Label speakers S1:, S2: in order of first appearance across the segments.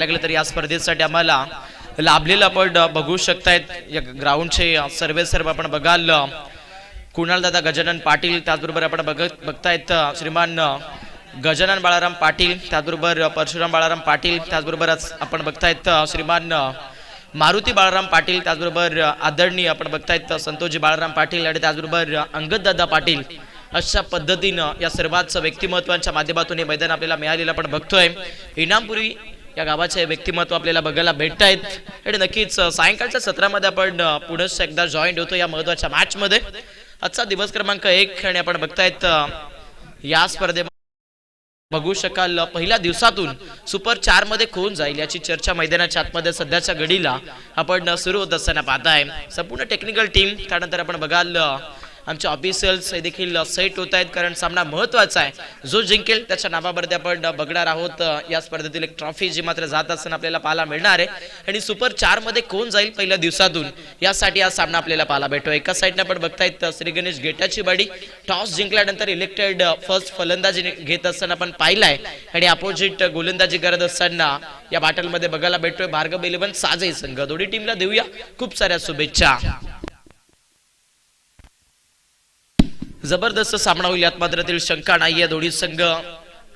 S1: लागलं तर या स्पर्धेसाठी आम्हाला लाभलेलं आपण बघू शकतायत या ग्राउंडचे सर्व आपण बघाल कुणाल दादा गजानन पाटील, त्याचबरोबर आपण बघतायत श्रीमान गजानन बाळाराम पाटील, त्याचबरोबर परशुराम बाळाराम पाटील, त्याचबरोबर आपण बघतायत श्रीमान मारुती बाळाराम पाटील, त्याचबरोबर आदरणीय आपण बघतायत संतोषजी बाळाराम पाटील आणि त्याचबरोबर अंगद दादा पाटील. अशा पद्धतीनं या सर्वांच व्यक्तिमत्वांच्या माध्यमातून हे मैदान आपल्याला मिळालेलं आपण बघतोय. इनामपुरी या गावाचे व्यक्तिमत्व आपल्याला बघायला भेटत आहेत आणि नक्कीच सायंकाळच्या सत्रामध्ये आपण पुन्हा एकदा जॉईंट होतो या महत्त्वाच्या मॅच मध्ये. आजचा दिवस क्रमांक 1 आणि आपण बघतायत या स्पर्धेमध्ये बघू शकाल पहिल्या दिवसातून सुपर 4 मध्ये कोण जाईल याची चर्चा मैदानाच्या आतमध्ये सध्याच्या घडीला आपण सुरू होत असताना पाहताय. संपूर्ण टेक्निकल टीम, त्यानंतर आपण बघाल आमचे ऑफिशियल्स हे देखील सेट होत आहेत, कारण सामना महत्त्वाचा आहे. जो जिंकेल त्याच्या नावावरती आपण बघणार आहोत या स्पर्धेतील एक ट्रॉफी जी मात्र जात असताना आपल्याला पाहायला मिळणार आहे. आणि सुपर 4 मध्ये कोण जाईल पहिल्या दिवसातून यासाठी हा सामना आपल्याला पाहायला भेटतो. एका साईडने आपण बघतायत श्री गणेश गेटाची बाडी टॉस जिंकल्यानंतर इलेक्टेड फर्स्ट फलंदाजी घेत असताना आपण पाहिलाय आणि अपोजिट गोलंदाजी करत असताना या बॅटलमध्ये बघायला भेटतोय भार्गव 11 साजे संघ. दोन्ही टीमला देऊया खूप साऱ्या शुभेच्छा. जबरदस्त सामना होईल यात मात्र शंका नाहीये. दोन्ही संघ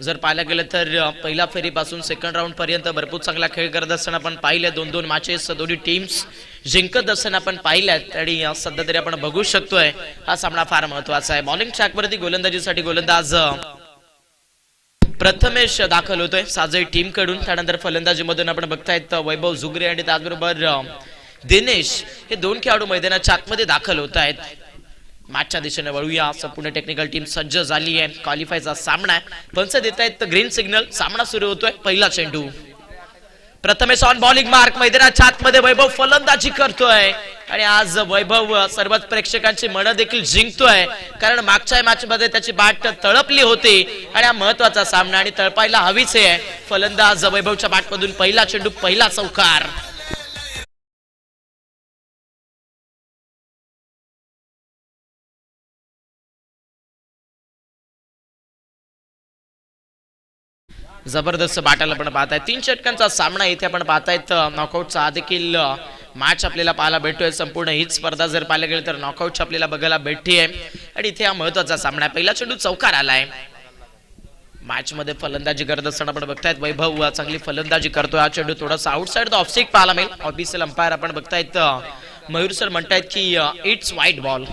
S1: जर पाहायला गेलं तर पहिल्या फेरीपासून सेकंड राऊंड पर्यंत भरपूर चांगला खेळ करत असताना आपण पाहिले. 2-2 मॅचेस दोन्ही टीम्स जिंकत असताना आपण पाहिल्यात आणि सध्या तरी आपण बघू शकतोय हा सामना फार महत्वाचा आहे. बॉलिंग ट्रॅकवरती गोलंदाजीसाठी गोलंदाज प्रथमेश दाखल होतोय साजई टीम कडून. त्यानंतर फलंदाजीमधून आपण बघतायत वैभव जुगरे आणि त्याचबरोबर दिनेश हे दोन खेळाडू मैदानाच्या आतमध्ये दाखल होत आहेत. मॅचच्या दिशेने वळूया. संपूर्ण टेक्निकल टीम सज्ज झाली आहे. क्वालिफायचा सामना आहे. पंच देत आहेत ग्रीन सिग्नल. सामना सुरू होतोय. पहिला चेंडू प्रथमेश ऑन बॉलिंग मार्क. मैदानाच्या आतमध्ये वैभव फलंदाजी करतोय आणि आज वैभव सर्वच प्रेक्षकांची मन देखील जिंकतोय, कारण मागच्या मॅच मध्ये त्याची बॅट तळपली होती आणि हा महत्वाचा सामना आणि तळपायला हवीच आहे. फलंदाज वैभवच्या बॅट मधून पहिला चेंडू, पहिला चौकार. जबरदस्त बॅटल आपण पाहताय. 3 षटकांचा सामना इथे आपण पाहतायत. नॉकआउटचा देखील मॅच आपल्याला पाहायला भेटतोय. संपूर्ण हीच स्पर्धा जर पाहायला गेली तर नॉकआउट आपल्याला बघायला भेटते आणि इथे हा महत्वाचा सामना आहे. पहिला चेंडू चौकार आलाय. मॅच मध्ये फलंदाजी करत असताना आपण बघतायत वैभव चांगली फलंदाजी करतोय. हा चेंडू थोडासा आउटसाइड द ऑफ स्टिक पाहायला मिळेल. ऑफिशियल अंपायर आपण बघतायत मयूर सर म्हणतायत की इट्स वाईट बॉल.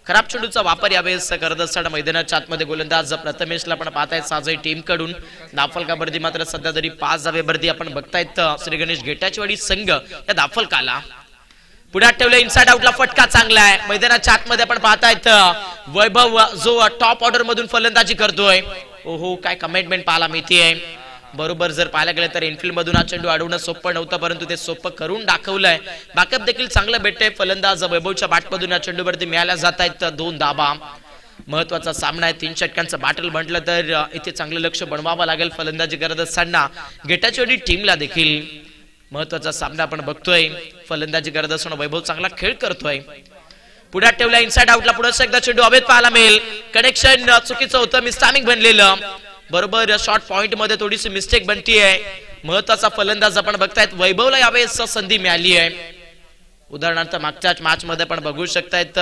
S1: खराब चेंडूचा वापर यावेळेस करत असताना मैदानाच्या आतमध्ये गोलंदाज प्रथमेशला पण पाहतायत साजई टीम कडून. दाफलकावरती मात्र सध्या तरी 5 धावेवरती आपण बघतायत श्री गणेश गेटाचीवाडी संघ या दाफलकाला. पुढ्यात ठेवले इनसाइड आउटला फटका चांगला आहे. मैदानाच्या आतमध्ये आपण पाहतायत वैभव जो टॉप ऑर्डर मधून फलंदाजी करतोय. ओहो, काय कमिटमेंट पाहायला मिळतेय. बरोबर जर पाहायला गेलं तर इनफिल्ड मधून हा चेंडू अडवणं सोपं नव्हतं, परंतु ते सोपं करून दाखवलंय. बॅकअप देखील चांगलं भेटतंय. फलंदाज वैभवच्या बॅटमधून या चेंडूवरती मिळाल्या जात आहेत 2 धाबा. महत्वाचा सामना आहे. 3 षटकांचं बॅटल म्हटलं तर इथे चांगलं लक्ष बनवावं लागेल फलंदाजी करत असताना. गेटाचीवाडी टीमला देखील महत्वाचा सामना आपण बघतोय. फलंदाजी करत असताना वैभव चांगला खेळ करतोय. पुढ्यात ठेवला इनसाइड आउटला पुढे एकदा चेंडू हवेत पाहायला मिळेल. कनेक्शन चुकीचं होतं, मिसटायमिंग बनलेलं. बरोबर शॉर्ट पॉइंट मध्ये थोडीशी मिस्टेक बनतीये. महत्वाचा फलंदाज आपण बघतायत वैभवला यावेळेस संधी मिळाली आहे. उदाहरणार्थ मागच्याच मॅच मध्ये पण बघू शकतायत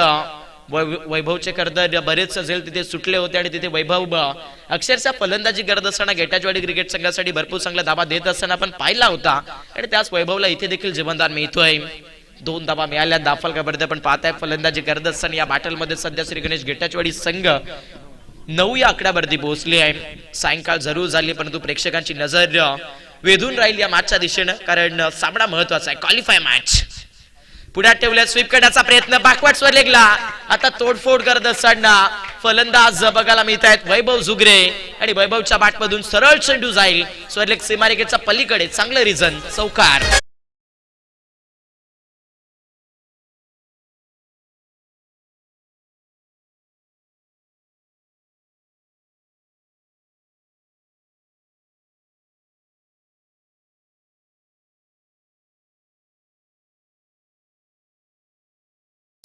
S1: वैभवचे कर्तव्य बरेच झेल तिथे सुटले होते आणि तिथे वैभव अक्षरशः फलंदाजी करत असताना गेटाचीवाडी क्रिकेट संघासाठी भरपूर चांगला धाबा देत असताना आपण पाहिला होता आणि त्याच वैभवला इथे देखील जीवनदान मिळतोय. 2 धाबा मिळाल्या. दाफलकावरती आपण पाहताय फलंदाजी करत असताना या बॅटल मध्ये सध्या श्री गणेश गेटाचीवाडी संघ 9 या आकड्यावरती पोहोचली आहे. सायंकाळ जरूर झाली, परंतु प्रेक्षकांची नजर वेधून राहील या मॅचच्या दिशेनं, कारण सामना महत्वाचा आहे. Qualify match. पुढ्यात ठेवल्या स्वीप करण्याचा प्रयत्न बॅकवर्ड स्वर लेगला. आता तोडफोड करत असताना फलंदाज बघायला मिळत आहेत वैभव जुगरे आणि वैभवच्या बॅटमधून सरळ चेंडू जाईल स्वरलेग सीमारेखेच्या पलीकडे. चांगलं रिझन, चौकार.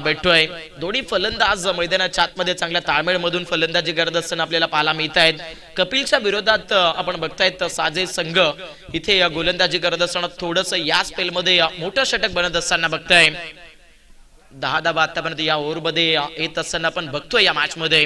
S1: भेटतोय. दोन्ही फलंदाज मैदानाच्या आतमध्ये चांगल्या ताळमेळमधून फलंदाजी करत असताना आपल्याला पाहायला मिळत आहेत. कपिलच्या विरोधात आपण बघतायत साजे संघ इथे गोलंदाजी करत असताना थोडस या स्पेलमध्ये मोठं षटक बनत असताना बघताय. 10 धावा आतापर्यंत या ओव्हर मध्ये येत असताना आपण बघतोय या मॅच मध्ये.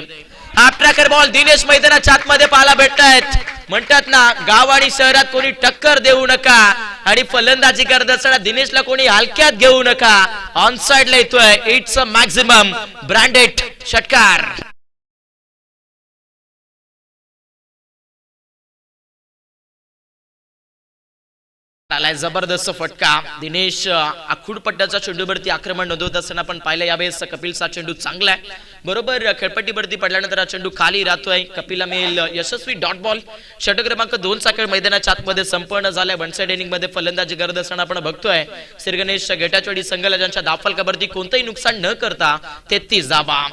S1: हा ट्रॅकर बॉल दिनेश मैदानाच्या आतमध्ये पाहायला भेटतायत. म्हणतात ना गाव आणि शहरात कोणी टक्कर देऊ नका आणि फलंदाजी करत असताना दिनेशला कोणी हलक्यात घेऊ नका. ऑन साइड ला येतोय. इट्स अ मॅक्झिमम ब्रँडेड षटकार. आलाय जबरदस्त फटका. दिनेश आखूड पट्ट्याच्या चेंडूवरती आक्रमण नोंदवत असताना आपण पाहिलं यावेळेस कपिलचा चेंडू चांगला आहे. बरोबर खेळपट्टीवरती पडल्यानंतर हा चेंडू खाली राहतोय. कपिलला मिळेल यशस्वी डॉट बॉल. षटक क्रमांक 2 चा खेळ मैदानाच्या आतमध्ये संपन्न झालाय. वन साइड इनिंग मध्ये फलंदाजी करत असताना आपण बघतोय श्रीगणेश गेटाचोडी संघाला ज्यांच्या धावफलकावरती कोणतेही नुकसान न करता 33 धावा.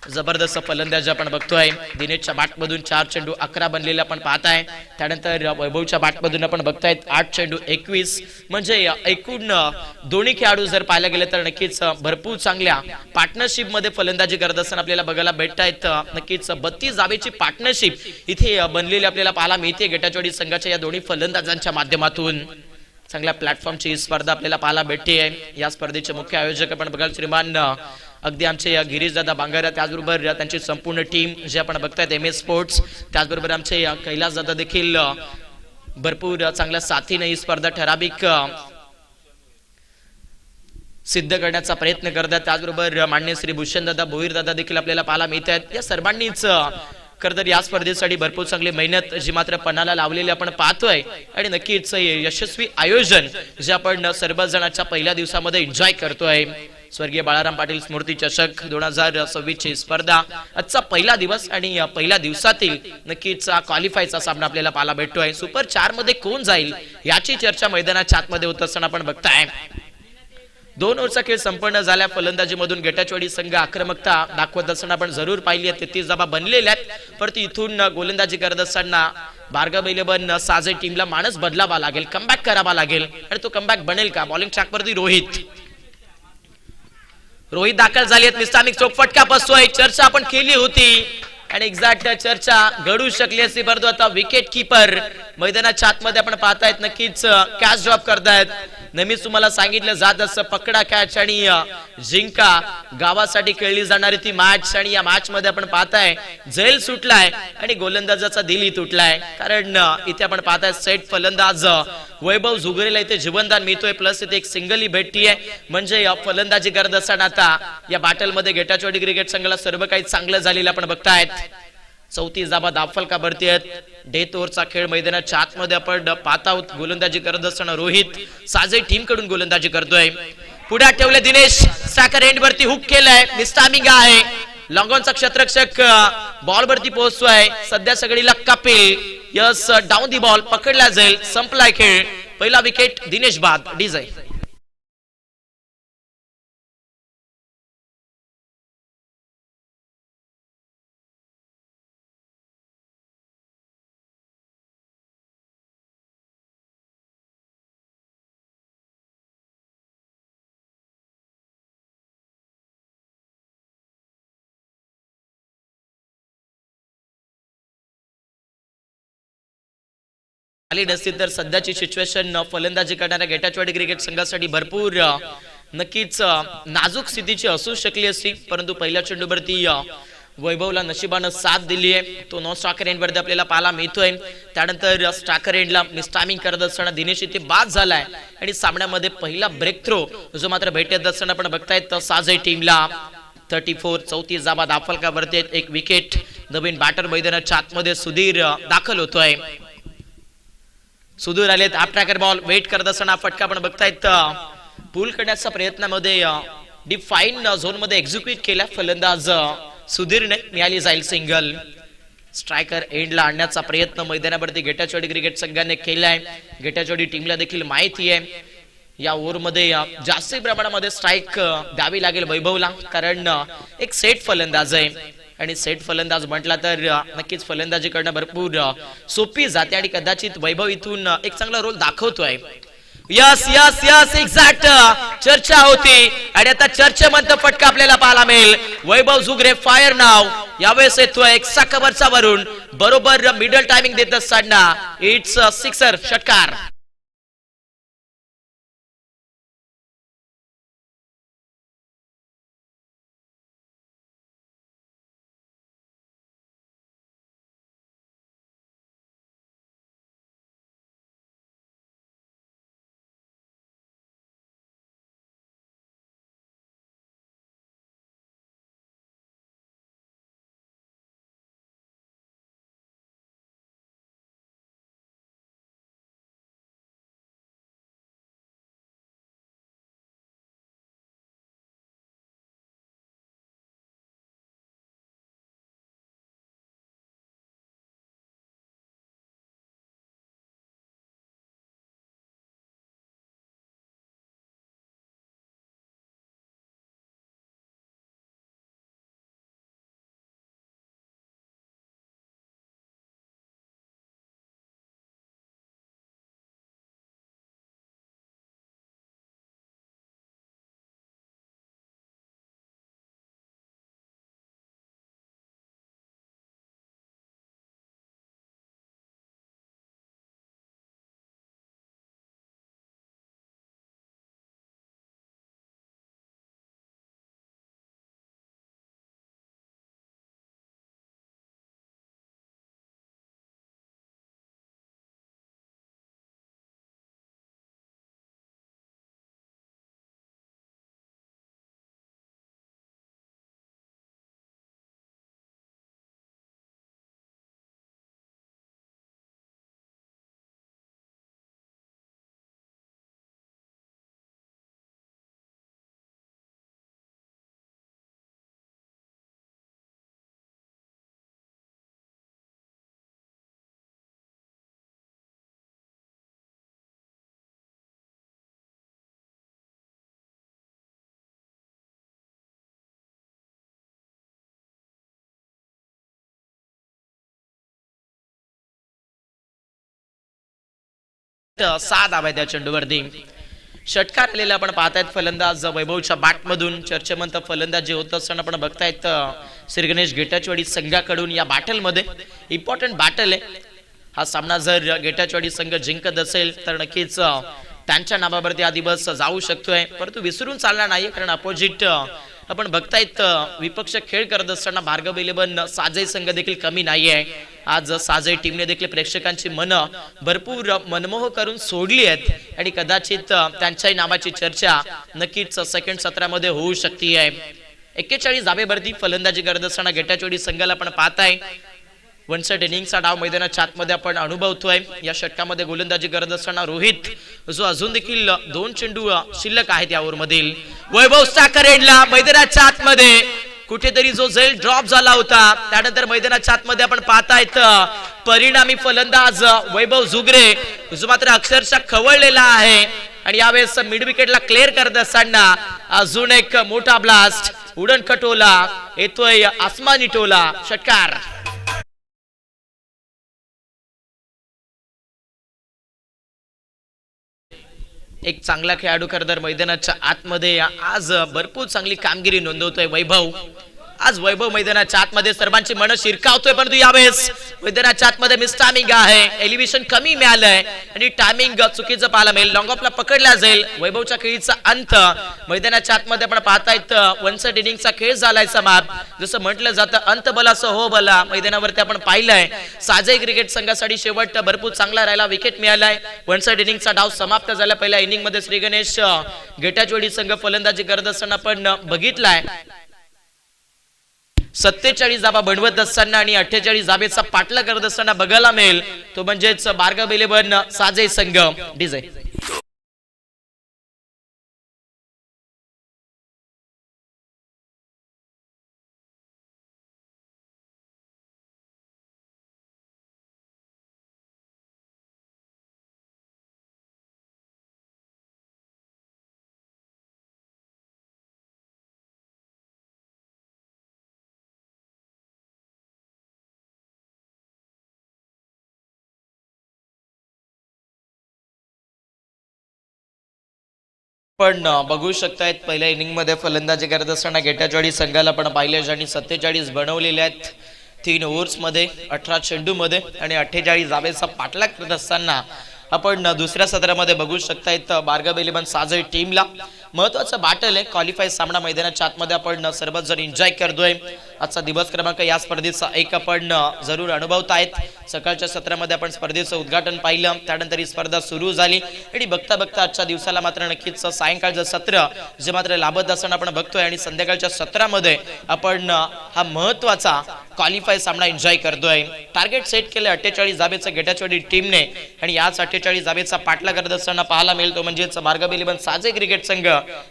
S1: जबरदस्त फलंदाजी आपण बघतोय. दिनेशच्या बॅटमधून 4 चेंडू 11 बनलेले आपण पाहताय. त्यानंतर वैभवच्या बॅटमधून आपण बघतायत 8 चेंडू 21. म्हणजे एकूण दोन्ही खेळाडू जर पाहायला गेले तर नक्कीच भरपूर चांगल्या पार्टनरशिप मध्ये फलंदाजी करत असताना आपल्याला बघायला भेटतायत. नक्कीच 32 धावेची पार्टनरशिप इथे बनलेली आपल्याला पाहायला मिळते गेटाचोडी संघाच्या या दोन्ही फलंदाजांच्या माध्यमातून. चांगल्या प्लॅटफॉर्मची स्पर्धा आपल्याला पाहायला भेटते. या स्पर्धेचे मुख्य आयोजक आपण बघाल श्रीमान अगदी आमचे गिरीश दादा बांगारा, त्याचबरोबर त्यांची संपूर्ण टीम जे आपण बघतायत MS स्पोर्ट्स, त्याचबरोबर आमचे कैलास दादा देखील भरपूर चांगल्या साथीने ही स्पर्धा ठराविक सिद्ध करण्याचा प्रयत्न करतात. त्याचबरोबर माननीय श्री भूषण दादा भोईर दादा देखील आपल्याला पाहायला मिळत आहेत. या सर्वांनीच खरं तर या स्पर्धेसाठी भरपूर चांगली मेहनत जी मात्र पणाला लावलेली आपण पाहतोय आणि नक्कीच यशस्वी आयोजन जे आपण सर्वजणांच्या पहिल्या दिवसामध्ये एन्जॉय करतोय. स्वर्गीय बाळाराम पाटील स्मृती चषक 2026 ची स्पर्धा आजचा पहिला दिवस आणि पहिल्या दिवसातील नक्कीच क्वालिफायचा सामना आपल्याला पाहायला भेटतोय. सुपर 4 मध्ये कोण जाईल याची चर्चा मैदानाच्या आतमध्ये होत असताना आपण बघताय. 2 ओव्हरचा खेळ संपन्न झाल्या. फलंदाजीमधून गेटाचोडी संघ आक्रमकता दाखवत असताना आपण जरूर पाहिली आहे. 33 धावा बनलेल्या आहेत. परंतु इथून गोलंदाजी करत असताना बारगा बैलबन साजे टीमला माणस बदलावा लागेल, कमबॅक करावा लागेल आणि तो कमबॅक बनेल का? बॉलिंग ट्रॅकवरती रोहित दाखल झाली आहेत. मिस्टामिक चोक फटका बसतोय. चर्चा आपण केली होती आणि एक्झॅक्ट चर्चा घडू शकली असती, परंतु आता विकेट कीपर मैदानाच्या आतमध्ये आपण पाहतायत नक्कीच कॅच ड्रॉप करतायत. नेहमीच तुम्हाला सांगितलं जात असं पकडा कॅच आणि जिंका. गावासाठी खेळली जाणारी ती मॅच आणि या मॅच मध्ये आपण पाहताय झेल सुटलाय आणि गोलंदाजाचा दिलही तुटलाय. कारण इथे आपण पाहताय सेट फलंदाज वैभव झुगरेला इथे जीवनदान मिळतोय, प्लस इथे एक सिंगल ही भेटती आहे. म्हणजे फलंदाजी करत असताना आता या बॅटल मध्ये गेटाचोडी क्रिकेट संघाला सर्व काही चांगलं झालेलं आपण बघतायत. 34 धावा धावफलकावरती आहेत. डेथ ओव्हरचा खेळ मैदानाच्या आतमध्ये आपण पाहत आहोत. गोलंदाजी करत असताना रोहित साजे टीम कडून गोलंदाजी करतोय. पुढे ठेवले दिनेश. स्ट्रायकर एंड वरती हुक केलाय. मिस्टामिंग आहे. लॉंगॉनचा क्षेत्ररक्षक बॉल वरती पोहोचतोय. सध्या सगळीला Kapil. Yes down the ball पकडला जाईल. संपलाय खेळ. पहिला विकेट दिनेश बाद. डीजे आली नसती तर सध्याची सिच्युएशन फलंदाजी करणाऱ्या गेटाचोडी क्रिकेट संघासाठी भरपूर नक्कीच नाजूक स्थितीची असू शकली असती. परंतु पहिल्या चेंडूवरती वैभवला नशिबानं साथ दिली आहे. तो नॉन स्ट्रायकर एंड वरती आपल्याला पाहायला मिळतोय. त्यानंतर स्ट्रायकर एंडला मिस्टामिंग करत असताना दिनेश इथे बाद झालाय आणि सामन्यामध्ये पहिला ब्रेक थ्रो जो मात्र भेटत असताना आपण बघतायत साजे टीमला 34 धावा धावफलकावरती एक विकेट. नवीन बॅटर मैदानाच्या आतमध्ये सुधीर दाखल होतोय. सुधीर आलेत. आप ट्रॅकर बॉल वेट करत असताना फटका आपण बघतायत पूल करण्याच्या प्रयत्नामध्ये डिफाईन झोन मध्ये एक्झिक्यूट केला फलंदाज सुधीरने. मिळाली जाईल सिंगल. स्ट्रायकर एंडला आणण्याचा प्रयत्न मैदानावरती गेटाचोडी क्रिकेट संघाने केलाय. गेटाचोडी टीमला देखील माहिती आहे या ओव्हर मध्ये जास्त प्रमाणामध्ये स्ट्राईक द्यावी लागेल वैभवला, कारण एक सेट फलंदाज आहे आणि सेट फलंदाज म्हटला तर नक्कीच फलंदाजी करणं भरपूर सोपी जाते आणि कदाचित वैभव इथून एक चांगला रोल दाखवतोय. यस यस यस एक्झॅक्ट चर्चा होती आणि आता चर्चेमध्ये फटका आपल्याला पाहायला मिळेल. वैभव जुगरे फायर नाव यावेळेस येतोय एक कव्हरचा वरून बरोबर मिडल टायमिंग देत असताना इट्स सिक्सर षटकार. सहा धावा त्या चेंडूवरती षटकार आलेला आपण पाहतायत. फलंदाज वैभवच्या बॅट मधून चर्चेमंत फलंदाजी होत असताना आपण बघतायत श्री गणेश गेटाचवाडी संघाकडून या बॅटल मध्ये इम्पॉर्टंट बॅटल आहे. हा सामना जर गेटाचवाडी संघ जिंकत असेल तर नक्कीच त्यांच्या नावावरती हा दिवस जाऊ शकतोय, परंतु विसरून चालणार नाही कारण अपोजिट आपण बघतायत विपक्ष खेळ करत असताना भार्गव 11 साजय संघ देखील कमी नाहीये. आज साजय टीमने देखील प्रेक्षकांची मन भरपूर मनमोह करून सोडली आहेत आणि कदाचित त्यांच्या नावाची चर्चा नक्कीच सेकंड सत्रामध्ये होऊ शकते. 41 धावेवरती फलंदाजी करत असताना गेटाचवाडी संघाला आपण पाहताय वन साइड इनिंगचा डाव मैदानाच्या आतमध्ये आपण अनुभवतोय. या षटकामध्ये गोलंदाजी करत असताना रोहित जो अजून देखील 2 चेंडू शिल्लक आहेत या ओव्हरमधील. वैभव स्टाकर एंडला मैदानाच्या आतमध्ये कुठेतरी जो झेल ड्रॉप झाला होता त्यानंतर मैदानाच्या आतमध्ये आपण पाहतायत परिणामी फलंदाज वैभव जुगरे जो मात्र अक्षरशः खवळलेला आहे आणि यावेळेस मिड विकेटला क्लिअर करत असताना अजून एक मोठा ब्लास्ट उडण खटोला येतोय आसमानी टोला षटकार. एक चांगला खेळाडू खरं तर मैदानाच्या आतमध्ये आज भरपूर चांगली कामगिरी नोंदवतोय वैभव. आज वैभव मैदानाच्या आतमध्ये सर्वांची मन शिरकावतोय, परंतु यावेळेस मैदानाच्या आतमध्ये मिस टायमिंग आहे, एलिव्हेशन कमी मिळालंय आणि टायमिंग चुकीचं पाहायला मिळेल. लॉंग ऑफला पकडला जाईल. वैभवच्या खेळीचा अंत मैदानाच्या आतमध्ये आपण पाहतायत वन साइड इनिंगचा खेळ झालाय समाप्त. जसं म्हटलं जातं अंत बलासं हो बला मैदानावरती आपण पाहिलंय. साजय क्रिकेट संघासाठी शेवट भरपूर चांगला राहिला, विकेट मिळालाय. वन साइड इनिंगचा डाव समाप्त झाला. पहिल्या इनिंग मध्ये श्री गणेश गेटाचवाडी संघ फलंदाजी करत असताना आपण बघितलाय 47 धावा बनवत असताना आणि 48 धावेचा पाठला करत असताना बघायला मिळेल तो म्हणजेच भार्गव 11 साजय संघ. डीजे पण बघू शकतायत पहिल्या इनिंग मध्ये फलंदाजी करत असताना गेटाचवाडी संघाला पण पाहिले ज्यांनी 47 बनवलेले आहेत 3 ओव्हर्स मध्ये 18 चेंडू मध्ये आणि 48 धावेचा पाठलाग करत असताना आपण दुसऱ्या सत्रामध्ये बघू शकतायत बारगाव इलेव्हन साजे टीमला महत्वाचं बॅटल आहे क्वालिफाय सामना मैदानाच्या आतमध्ये आपण सर्वच जण एन्जॉय करतोय आजचा दिवस क्रमांक या स्पर्धेचा एक आपण जरूर अनुभवतायत सकाळच्या सत्रामध्ये आपण स्पर्धेचं उद्घाटन पाहिलं त्यानंतर ही स्पर्धा सुरू झाली आणि बघता बघता आजच्या दिवसाला मात्र नक्कीच सायंकाळचं सत्र जे मात्र लाभत असताना आपण बघतोय आणि संध्याकाळच्या सत्रामध्ये आपण हा महत्वाचा क्वालिफाय सामना एन्जॉय करतोय टार्गेट सेट केले 48 धावेचं गेटाचवाडी टीमने आणि याच 48 धावेचा पाठलाग करत असताना पाहायला मिळतो म्हणजेच बारगाव इलेव्हन साजे क्रिकेट संघ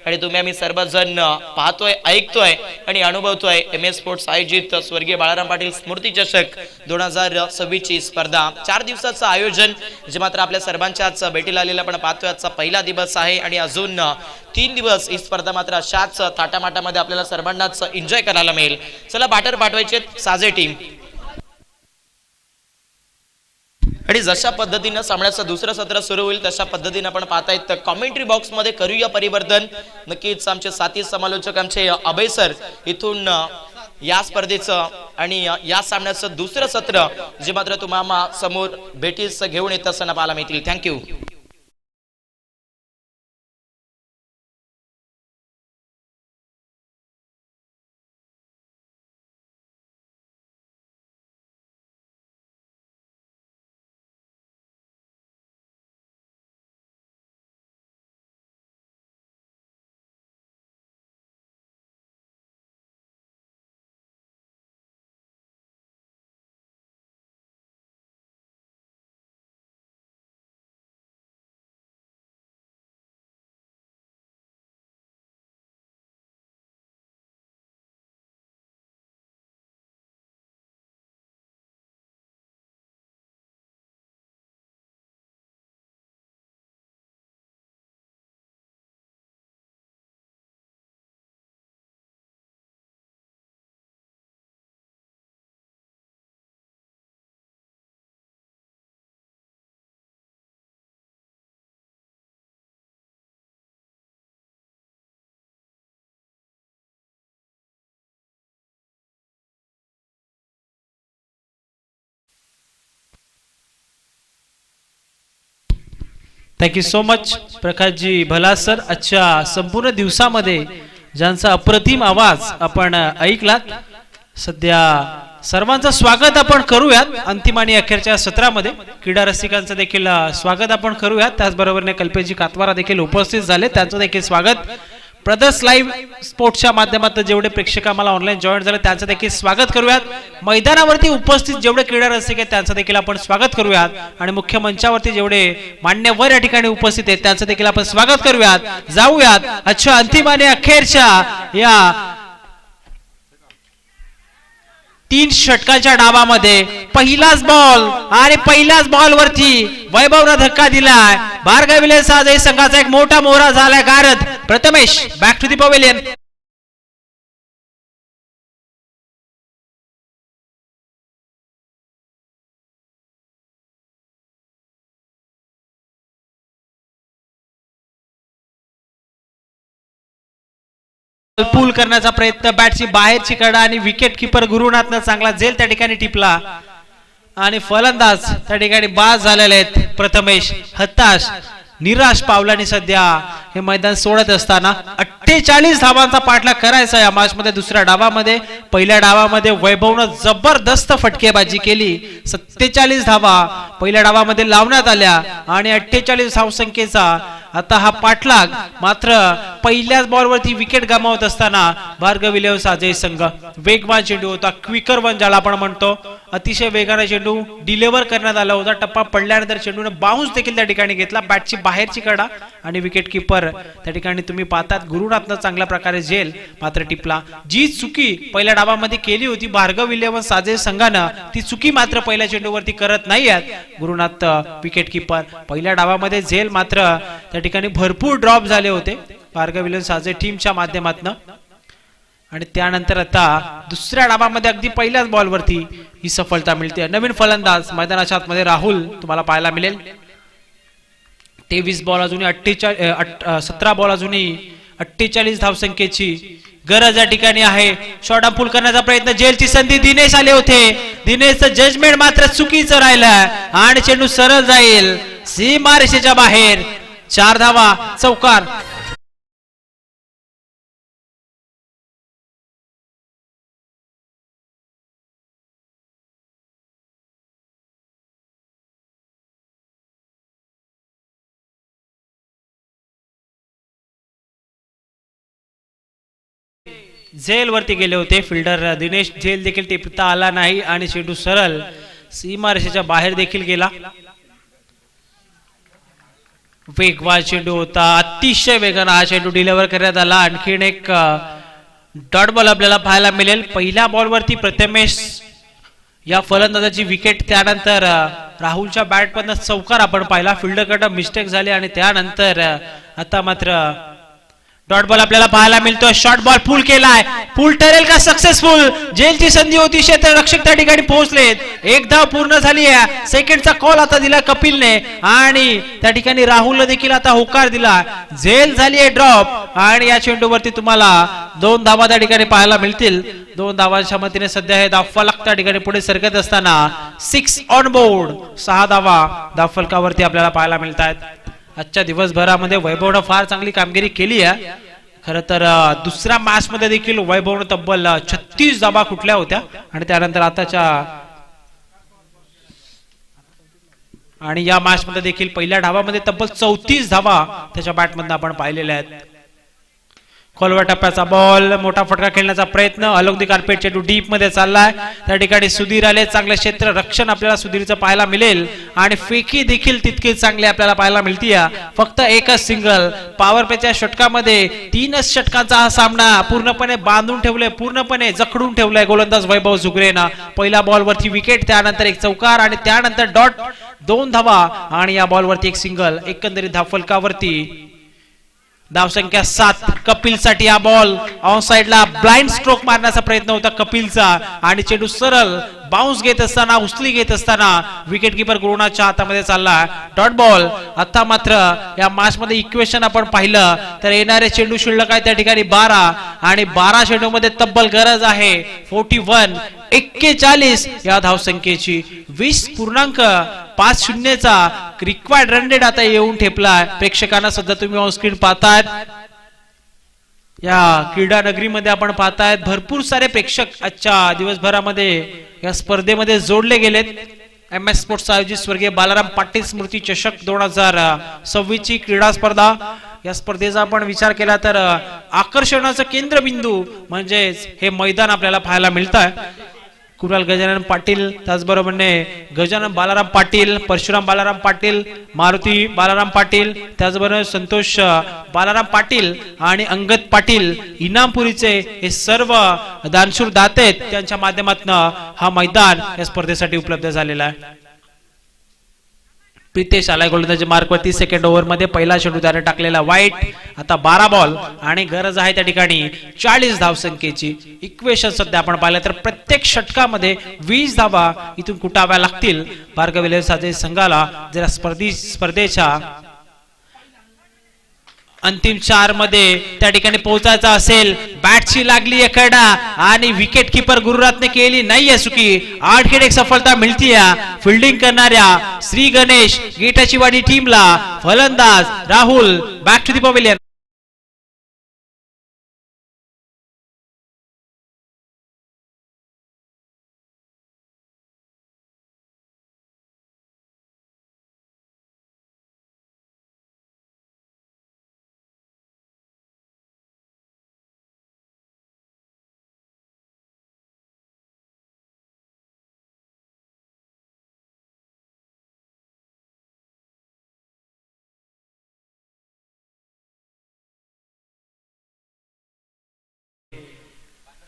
S1: आणि तुम्ही आम्ही सर्वजण पाहतोय ऐकतोय आणि अनुभवतोय MS स्पोर्ट्स आयोजित स्वर्गीय बाळाराम पाटील स्मृती चषक 2026 ची स्पर्धा 4 दिवसाचं आयोजन जे मात्र आपल्या सर्वांच्याच भेटीला आलेला पण पाहतोय आजचा पहिला दिवस आहे आणि अजून 3 दिवस ही स्पर्धा मात्र अशाच थाटामाटामध्ये आपल्याला सर्वांनाच एन्जॉय करायला मिळेल चला बॅटर पाठवायचे साजे टीम आणि जशा पद्धतीने सामन्याचं दुसरं सत्र सुरू होईल तशा पद्धतीने आपण पाहतायत कमेंट्री बॉक्स मध्ये करूया परिवर्तन नक्कीच आमचे साथी समालोचक आमचे अभय सर इथून या स्पर्धेचं आणि या सामन्याचं दुसरं सत्र जे मात्र तुम्हाला समोर भेटीस घेऊन येत असताना पाहायला मिळतील थँक्यू
S2: थँक्यू सो मच प्रकाशजी भला सर आजच्या संपूर्ण दिवसामध्ये ज्यांचा अप्रतिम आवाज आपण ऐकलात सध्या सर्वांचं स्वागत आपण करूयात अंतिम आणि अखेरच्या सत्रामध्ये क्रीडा रसिकांचं देखील स्वागत आपण करूयात त्याचबरोबर कल्पेशजी कातवारा देखील उपस्थित झाले त्यांचं देखील स्वागत ब्रदर्स लाईव्ह स्पोर्ट्सच्या माध्यमातून जेवढे प्रेक्षक आम्हाला ऑनलाईन जॉईन झाले त्यांचं देखील स्वागत करूयात मैदानावरती उपस्थित जेवढे क्रीडा रसिक आहेत त्यांचं देखील आपण स्वागत करूयात आणि मुख्य मंचावरती जेवढे मान्यवर या ठिकाणी उपस्थित आहेत त्यांचं देखील आपण स्वागत करूयात जाऊयात अच्छा अंतिम आणि अखेरच्या या 3 षटकांच्या डावामध्ये पहिलाच बॉल आणि पहिल्याच बॉल वरती वैभवने धक्का दिलाय बारगाव इलेव्हन साजे संघाचा एक मोठा मोहरा झालाय गारद Prathamesh back to the pavilion pull करण्याचा प्रयत्न बॅटची बाहेरची कडा आणि विकेट किपर गुरुनाथनं चांगला झेल त्या ठिकाणी टिपला आणि फलंदाज त्या ठिकाणी बाद झालेले आहेत प्रथमेश हताश निराश पावलाने सध्या हे मैदान सोडत असताना 48 धावांचा पाठलाग करायचा या मॅच मध्ये दुसऱ्या डावामध्ये पहिल्या डावामध्ये वैभवनं जबरदस्त फटकेबाजी केली 47 धावा पहिल्या डावामध्ये लावण्यात आल्या आणि 48 धावसंख्येचा आता हा पाठलाग मात्र पहिल्याच बॉलवरती विकेट गमावत असताना बारगाव इलेव्हन साजे संघ वेगवान चेंडू होता क्विकर वन ज्याला आपण म्हणतो अतिशय वेगाने चेंडू डिलिव्हर करण्यात आला होता टप्पा पडल्यानंतर चेंडूने बाउन्स देखील त्या ठिकाणी घेतला बॅटची बाहेरची कडा आणि विकेट किपर त्या ठिकाणी तुम्ही पाहतात गुरुनाथनं चांगल्या प्रकारे झेल मात्र टिपला जी चुकी पहिल्या डावामध्ये केली होती बारगाव इलेव्हन साजे संघानं ती चुकी मात्र पहिल्या चेंडूवरती करत नाहीयेत गुरुनाथ विकेट किपर पहिल्या डावामध्ये झेल मात्र त्या ठिकाणी भरपूर ड्रॉप झाले होते बारगाव इलेव्हन साजे टीमच्या माध्यमातून आणि त्यानंतर आता दुसऱ्या डावामध्ये अगदी पहिल्याच बॉलवरती ही सफलता मिळते नवीन फलंदाज मैदानाच्या आतमध्ये राहुल तुम्हाला पाहायला मिळेल 23 बॉल अजूनही 17 बॉल अजूनही 48 धावसंख्येची गरज या ठिकाणी आहे. शॉर्ट आर्म पुल करण्याचा प्रयत्न, जेलची संधी, दिनेश आले होते, दिनेशचं जजमेंट मात्र चुकीचं राहिलं आणि चेंडू सरळ जाईल सीमारेषेच्या बाहेर. 4 धावा, चौकार. झेल वरती गेले होते फिल्डर दिनेश, झेल देखील टिपता आला नाही आणि चेंडू सरळ सीमारेषेच्या बाहेर देखील गेला. वेगवान चेंडू होता, अतिशय वेगाने हा चेंडू डिलिव्हर करण्यात आला. आणखीन एक डॉट बॉल आपल्याला पाहायला मिळेल. पहिल्या बॉलवरती प्रथमेश या फलंदाजाची विकेट, त्यानंतर राहुलच्या बॅट मधनं चौकार आपण पाहिला. फिल्डरकडे मिस्टेक झाली आणि त्यानंतर आता मात्र डॉट बॉल आपल्याला पाहायला मिळतोय. शॉर्ट बॉल पुल केलाय, पुल ठरेल का सक्सेसफुल? जेलची संधी होती, क्षेत्ररक्षक त्या ठिकाणी पोहोचलेत. एक धाव पूर्ण झाली आहे. सेकंडचा कॉल आता दिला कपिलने आणि त्या ठिकाणी राहुलने देखील आता होकार दिला. झेल झाली आहे ड्रॉप आणि या चेंडूवरती तुम्हाला 2 धावा त्या ठिकाणी पाहायला मिळतील. 2 धावांच्या मतीने सध्या हे धावफलक त्या ठिकाणी पुढे सरकत असताना 6 ऑन बोर्ड, 6 धावा धावफलकावरती आपल्याला पाहायला मिळत आहेत. आजच्या दिवसभरामध्ये वैभवनं फार चांगली कामगिरी केली आहे. खरं तर दुसऱ्या मॅच मध्ये देखील वैभवनं तब्बल 36 धावा कुठल्या होत्या आणि त्यानंतर आताच्या आणि या मॅच मध्ये देखील पहिल्या डावामध्ये तब्बल 34 धावा त्याच्या बॅटमधून आपण पाहिलेल्या आहेत. खोलवर टप्प्याचा बॉल, मोठा फटका खेळण्याचा प्रयत्न, अलोंग दी कार्पेट चेंडू डीप मध्ये चाललाय. त्या ठिकाणी सुधीर आले, चांगले क्षेत्र रक्षण आपल्याला सुधीरचं पाहायला मिळेल आणि फेकी देखील तितकीच चांगली आपल्याला पाहायला मिळते. फक्त एकच सिंगल. पॉवर प्लेच्या षटकामध्ये 3च षटकांचा हा सामना पूर्णपणे बांधून ठेवलाय, पूर्णपणे जखडून ठेवलाय गोलंदाज वैभव झुगरेनं. पहिल्या बॉलवरती विकेट, त्यानंतर एक चौकार आणि त्यानंतर डॉट, 2 धावा आणि या बॉलवरती एक सिंगल. एकंदरीत धावफलकावरती धावसंख्या 7. कपिलसाठी हा बॉल ऑन साइडला ब्लाइंड स्ट्रोक मारण्याचा प्रयत्न होता कपिलचा आणि चेंडू सरळ बाउन्स घेत असताना, उचली घेत असताना विकेट किपर गुरुनाथच्या हातामध्ये चालला. Dot ball. आता मात्र या मॅच मध्ये इक्वेशन आपण पाहिलं तर येणारे चेंडू शिल्लक आहे त्या ठिकाणी 12 आणि 12 चेंडू मध्ये तब्बल गरज आहे 41 या धावसंख्येची. 20.50चा रिक्वायर्ड रन रेट आता येऊन ठेपला. प्रेक्षकांना सध्या तुम्ही ऑन स्क्रीन पाहतायत. या क्रीडा नगरीमध्ये आपण पाहतायत भरपूर सारे प्रेक्षक आजच्या दिवसभरामध्ये या स्पर्धेमध्ये जोडले गेलेत. MS स्पोर्ट्स आयोजित स्वर्गीय बालाराम पाटील स्मृती चषक 2026 ची क्रीडा स्पर्धा. या स्पर्धेचा आपण विचार केला तर आकर्षणाचा केंद्रबिंदू म्हणजे हे मैदान आपल्याला पाहायला मिळत आहे. कुणाल गजानन पाटील, त्याचबरोबरने गजानन बालाराम पाटील, परशुराम बालाराम पाटील, मारुती बालाराम पाटील, त्याचबरोबर संतोष बालाराम पाटील आणि अंगद पाटील इनामपुरीचे हे सर्व दानशूर दाते आहेत. त्यांच्या माध्यमातून हा मैदान या स्पर्धेसाठी उपलब्ध झालेला आहे. प्रितेश आलाय गोलंदाजी मार्कवरती. सेकंड ओव्हर मध्ये पहिला चेंडू त्याने टाकलेला वाईट. आता 12 बॉल आणि गरज आहे त्या ठिकाणी 40 धावसंख्येची. इक्वेशन सध्या आपण पाहिलं तर प्रत्येक षटकामध्ये 20 धावा इथून कुटाव्या लागतील भार्गव विलेसाचे संघाला जर स्पर्धेच्या अंतिम 4 मध्ये त्या ठिकाणी पोहोचायचा असेल. बॅटची लागली कडा आणि विकेट किपर गुरुनाथने केली नाहीये चुकी. 8 खेळ एक सफलता मिळतीये फिल्डिंग करणाऱ्या श्री गणेश गेटाची वाडी टीमला. फलंदाज Rahul back to the pavilion.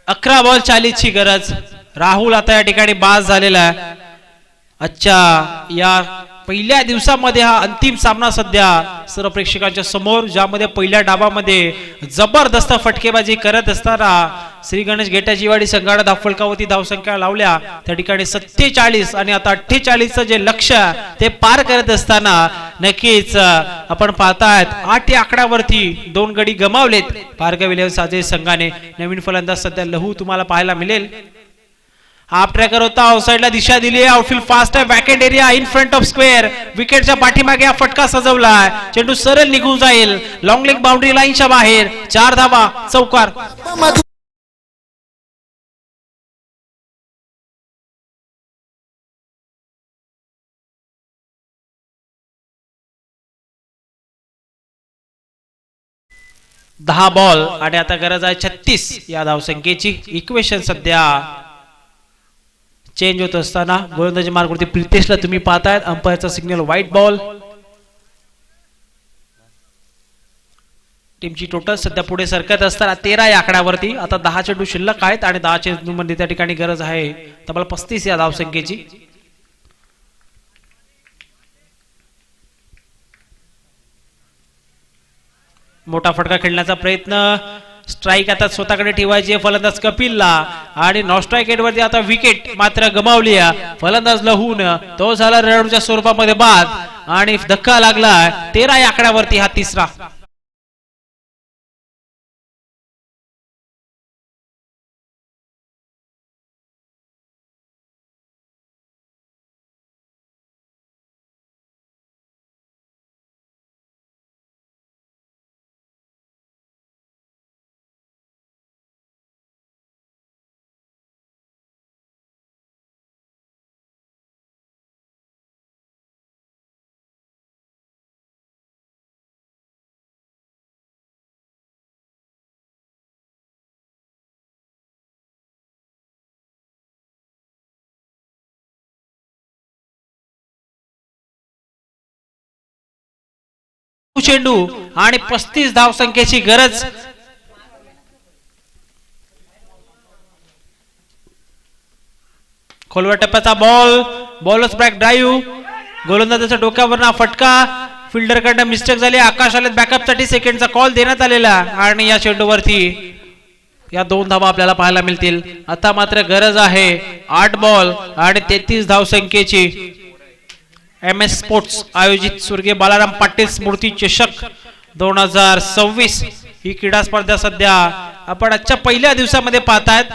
S2: अकरा बॉल 40 ची गरज. राहुल आता या ठिकाणी बाद झालेला आहे. आजच्या या पहिल्या दिवसामध्ये हा अंतिम सामना सध्या सर्व प्रेक्षकांच्या समोर, ज्यामध्ये पहिल्या डावामध्ये जबरदस्त फटकेबाजी करत असताना श्री गणेश गेटाची वाडी संघाने धावफलकावरती धावसंख्या लावल्या त्या ठिकाणी 47 आणि आता 48चं जे लक्ष्य ते पार करत असताना नक्कीच आपण पाहतायत 8 या आकड्यावरती 2 गडी गमावलेत भार्गव विलियम्स साजे संघाने. नवीन फलंदाज सध्या लहू तुम्हाला पाहायला मिळेल. हाफ ट्रॅकर होता, ऑफसाइडला दिशा दिली, आउटफील्ड फास्ट आहे, backend area in front of square, विकेटच्या पाठीमागे हा फटका सजवलाय, चेंडू सरळ निघून जाईल, लॉंग लेग बाउंड्री लाईनच्या बाहेर, 4 धावा, चौकार. दहा बॉल आणि आता गरज आहे 36 या धावसंख्येची. इक्वेशन सध्या चेंज होत असताना गोलंदाजी मार्गावरती प्रितेशला तुम्ही पाहतायत, अंपायरचा सिग्नल व्हाईट बॉल. टीमची टोटल सध्या पुढे सरकत असताना 13 या आकड्यावरती आता 10 चेंडू शिल्लक आहेत आणि 10 चेंडू मध्ये त्या ठिकाणी गरज आहे तब्बल 35 या धावसंख्येची. मोठा फटका खेळण्याचा प्रयत्न, स्ट्राइक आता स्वतःकडे ठेवायची फलंदाज कपिलला आणि नॉन स्ट्राइक एंडवरती आता विकेट मात्र गमावली. फलंदाज लहून तो झाला रनआउटच्या स्वरूपामध्ये बाद आणि धक्का लागला 13 या आकड्यावरती हा तिसरा. चेंडू आणि 35 धावसंख्येची गरज. खोलवर टप्प्याचा बॉल, बॉलच बॅक ड्राईव्ह, गोलंदाजाच्या डोक्यावरना फटका, फिल्डर कडनं मिस्टेक झाली, आकाश आले बॅकअप साठी सेकंडचा कॉल देण्यात आलेला आणि या चेंडूवरती या 2 धावा आपल्याला पाहायला मिळतील. आता मात्र गरज आहे 8 बॉल आणि 33 धावसंख्येची. MS स्पोर्ट्स आयोजित स्वर्गीय बालाराम पाटील स्मृती चषक 2026 ही क्रीडा स्पर्धा सध्या आपण आजच्या पहिल्या दिवसामध्ये पाहतायत.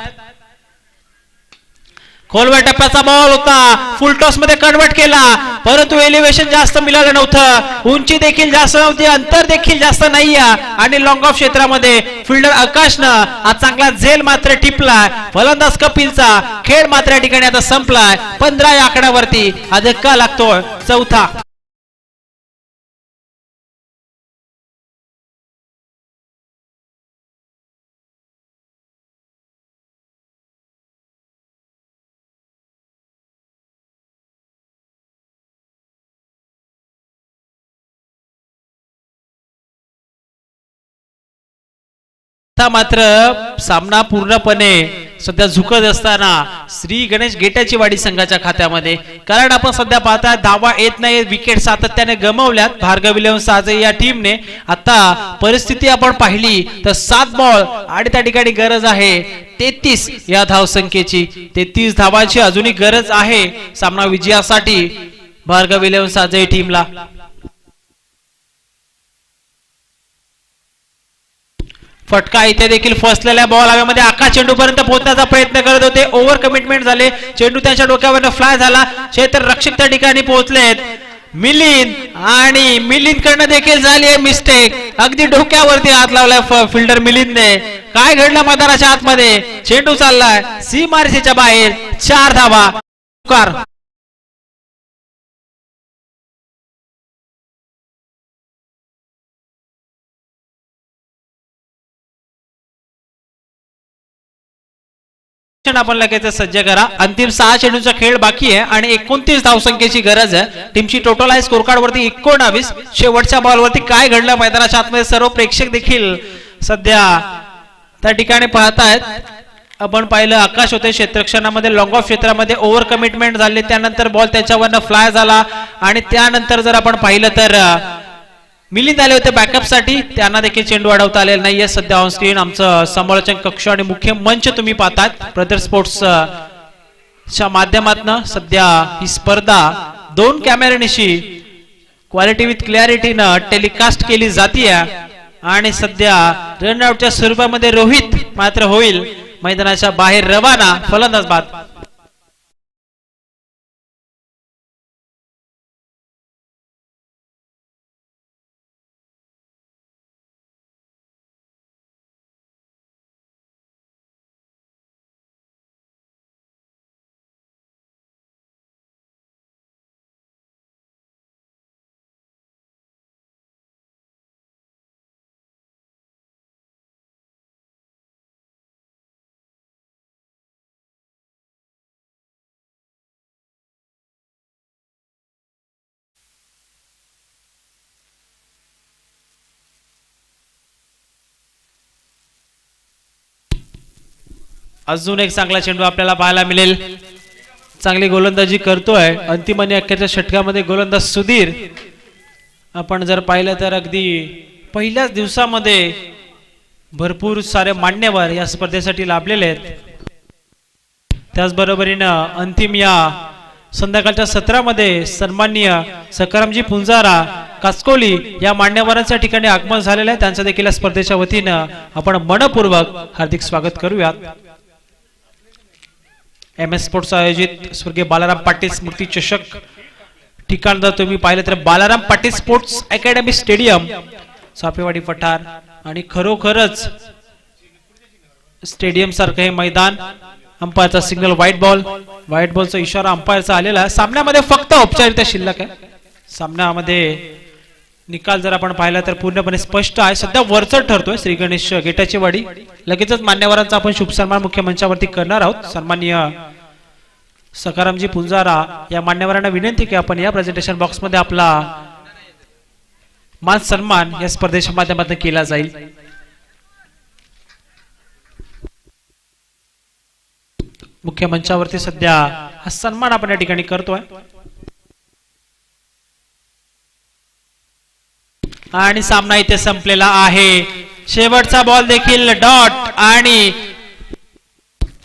S2: खोलवर टप्प्याचा बॉल होता, फुल टॉस मध्ये कन्वर्ट केला, परंतु एलिव्हेशन जास्त मिळालं नव्हतं, उंची देखील जास्त नव्हती, अंतर देखील जास्त नाही आणि लॉंग ऑफ क्षेत्रामध्ये फिल्डर आकाशनं हा चांगला झेल मात्र टिपलाय. फलंदाज कपिलचा खेळ मात्र या ठिकाणी आता संपलाय. 15 या आकड्यावरती हा धक्का लागतोय, चौथा. मात्र सामना पूर्णपणे सध्या झुकत असताना श्री गणेश गेटाची वाडी संघाच्या खात्यामध्ये, कारण आपण सध्या पाहता धावा येत नाही, विकेट सातत्याने गमावल्यात भार्गव विलियम्स साजे या टीमने. आता परिस्थिती आपण पाहिली तर 7 बॉल आणि त्या ठिकाणी गरज आहे 33 या धावसंख्येची. 33 धावांची अजूनही गरज आहे सामना विजयासाठी भार्गव विलियम्स साजे टीमला. फटका इथे देखील फसलेल्या बॉल हवेमध्ये आकाश चेंडू पर्यंत पोहोचण्याचा प्रयत्न करत होते, ओव्हर कमिटमेंट झाले, चेंडू त्यांच्या डोक्यावर फ्लाय झाला, क्षेत्र रक्षक त्या ठिकाणी पोहोचलेत. मिलिंद आणि मिलिंद कडनं देखील झाली आहे मिस्टेक, अगदी डोक्यावरती हात लावलाय फिल्डर मिलिंदने. काय घडलं मैदानाच्या आतमध्ये, चेंडू चाललाय सीमारेषेच्या बाहेर, 4 धावा. आपण लगेच सज्ज करा. अंतिम 6 चेंडूचा खेळ बाकी आहे आणि 29 धावसंख्येची गरज आहे. टीमची टोटल आहे स्कोर कार्ड वरती 19. शेवटच्या बॉल वरती काय घडलं मैदानाच्या आतमध्ये सर्व प्रेक्षक देखील सध्या त्या ठिकाणी पाहतायत. आपण पाहिलं आकाश होते क्षेत्ररक्षणामध्ये, लॉंग ऑफ क्षेत्रामध्ये ओव्हर कमिटमेंट झाले, त्यानंतर बॉल त्याच्यावरनं फ्लाय झाला आणि त्यानंतर जर आपण पाहिलं तर मिलिंद आले होते बॅकअप साठी, त्यांना देखील चेंडू अडवता आलेला नाहीये. सध्या ऑन स्क्रीन आमचं समालोचन कक्ष आणि मुख्य मंच तुम्ही पाहतात. ब्रदर स्पोर्ट्स च्या माध्यमातून सध्या ही स्पर्धा 2 कॅमेऱ्यानिशी क्वालिटी विथ क्लॅरिटीनं टेलिकास्ट केली जाते आणि सध्या रनआउटच्या स्वरूपामध्ये रोहित मात्र होईल मैदानाच्या बाहेर रवाना. फलंदाज बाद. अजून एक चांगला चेंडू आपल्याला पाहायला मिळेल. चांगली गोलंदाजी करतोय अंतिम आणि अखेरच्या षटकामध्ये गोलंदाज सुधीर. आपण जर पाहिलं तर अगदी पहिल्याच दिवसामध्ये भरपूर सारे मान्यवर या स्पर्धेसाठी लाभलेले आहेत. त्याचबरोबरीनं अंतिम या संध्याकाळच्या सत्रामध्ये सन्माननीय सकारामजी पुंजारा कास्कोली या मान्यवरांच्या ठिकाणी आगमन झालेलं आहे. त्यांचं देखील या स्पर्धेच्या वतीनं आपण मनपूर्वक हार्दिक स्वागत करूयात. MS स्पोर्ट्स आयोजित स्वर्गीय बालाराम पाटील स्मृती चषक ठिकाण जर तुम्ही पाहिलं तर Balaram Patil sports academy stadium Sapewadi पठार आणि खरोखरच स्टेडियम सारखं हे मैदान. अंपायरचा सिग्नल व्हाईट बॉलचा इशारा अंपायरचा आलेला आहे. सामन्यामध्ये फक्त औपचारिकता शिल्लक आहे. सामन्यामध्ये निकाल जर आपण पाहिला तर पूर्णपणे स्पष्ट आहे. सध्या वरचढ ठरतोय श्री गणेश गेटाची वाडी. लगेचच मान्यवरांचा आपण शुभ सन्मान मुख्य मंचावरती करणार आहोत. सन्माननीय सकारामजी पुंजारा या मान्यवरांना विनंती की आपण या प्रेझेंटेशन बॉक्स मध्ये आपला मान सन्मान या स्पर्धेच्या माध्यमातून केला जाईल. मुख्य मंचावरती सध्या हा सन्मान आपण या ठिकाणी करतोय आणि सामना इथे संपलेला आहे. शेवटचा बॉल देखील डॉट आणि